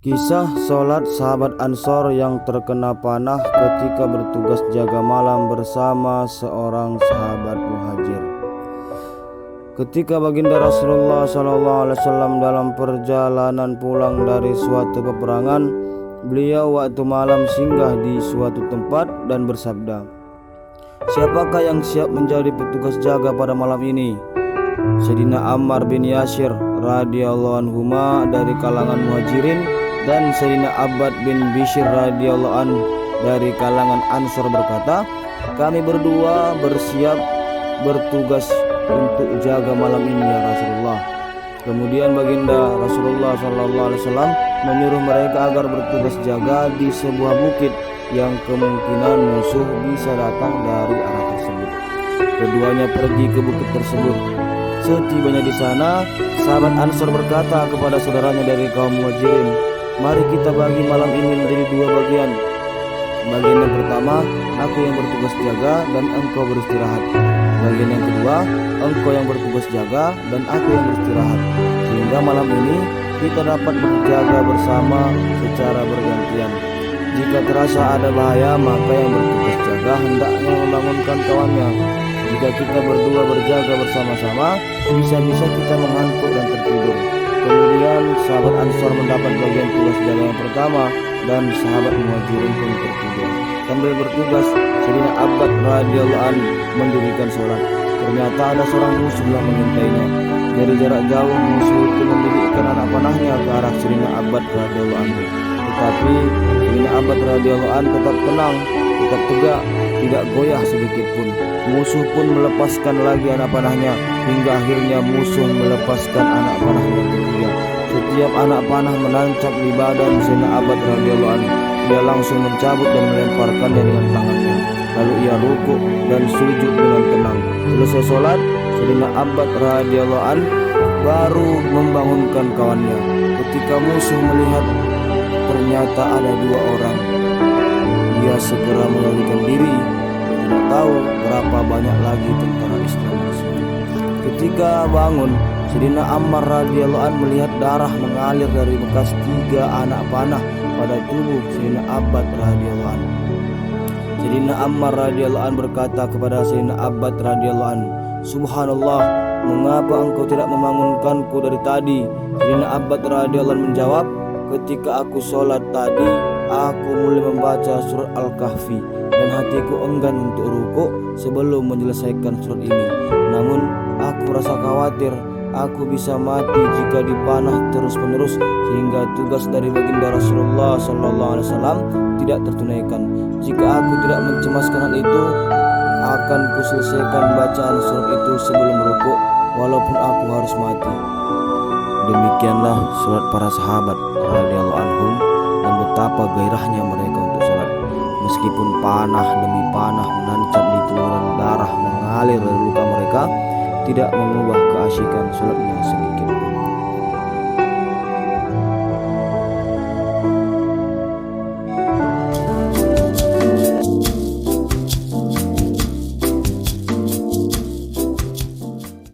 Kisah sholat sahabat Ansor yang terkena panah ketika bertugas jaga malam bersama seorang sahabat muhajir. Ketika baginda Rasulullah SAW dalam perjalanan pulang dari suatu peperangan, beliau waktu malam singgah di suatu tempat dan bersabda, "Siapakah yang siap menjadi petugas jaga pada malam ini?" Sayyidina Ammar bin Yasir radhiyallahu anhuma dari kalangan muhajirin dan Sayyidina Abbad bin Bishr radhiyallahu anhu dari kalangan Ansor berkata, "Kami berdua bersiap bertugas untuk jaga malam ini ya Rasulullah." Kemudian baginda Rasulullah SAW menyuruh mereka agar bertugas jaga di sebuah bukit yang kemungkinan musuh bisa datang dari arah tersebut. Keduanya pergi ke bukit tersebut. Setibanya di sana, sahabat Ansor berkata kepada saudaranya dari kaum muhajirin, "Mari kita bagi malam ini menjadi dua bagian. Bagian yang pertama, aku yang bertugas jaga dan engkau beristirahat. Bagian yang kedua, engkau yang bertugas jaga dan aku yang beristirahat. Sehingga malam ini kita dapat berjaga bersama secara bergantian. Jika terasa ada bahaya, maka yang bertugas jaga hendaknya membangunkan kawannya. Jika kita berdua berjaga bersama-sama, bisa-bisa kita mengantuk dan tertidur." Kemudian sahabat Ansor mendapat bagian tugas jaga yang pertama dan sahabat muhajirin pun tertidur. Sambil bertugas, Sayyidina Abbad radhiyallahu anhu mendirikan sholat. Ternyata ada seorang musuh yang mengintainya. Dari jarak jauh musuh itu mendidikkan anak panahnya ke arah Sayyidina Abbad radhiyallahu anhu. Tetapi Sayyidina Abbad radhiyallahu anhu tetap tenang, tetap tegak, tidak goyah sedikit pun. Musuh pun melepaskan lagi anak panahnya, hingga akhirnya musuh melepaskan anak panahnya ketiga. Setiap anak panah menancap di badan Sayyidina Abbad radhiyallahu anhu, ia langsung mencabut dan melemparkannya dengan tangannya. Lalu ia rukuk dan sujud dengan tenang. Selesai sholat, Sayyidina Abbad radhiyallahu anhu baru membangunkan kawannya. Ketika musuh melihat ternyata ada dua orang, dia segera melarikan diri. Tidak tahu berapa banyak lagi tentara Islam tersebut. Ketika bangun, Sayyidina Ammar radhiyallahu anhu melihat darah mengalir dari bekas 3 anak panah pada tubuh Sayyidina Abbad radhiyallahu anhu. Sayyidina Ammar radhiyallahu anhu berkata kepada Sayyidina Abbad radhiyallahu anhu, "Subhanallah, mengapa engkau tidak membangunkanku dari tadi?" Sayyidina Abbad radhiyallahu anhu menjawab, "Ketika aku sholat tadi, aku mulai membaca surat Al-Kahfi dan hatiku enggan untuk rukuk sebelum menyelesaikan surat ini. Namun aku merasa khawatir aku bisa mati jika dipanah terus-menerus sehingga tugas dari baginda Rasulullah SAW tidak tertunaikan. Jika aku tidak mencemaskan hal itu, akan kuselesaikan bacaan surat itu sebelum rukuk walaupun aku harus mati." Demikianlah surat para sahabat radhiyallahu anhum dan betapa gairahnya mereka untuk sholat. Meskipun panah demi panah menancap di tubuh dan darah mengalir dari luka mereka, tidak mengubah keasyikan sholatnya sedikit.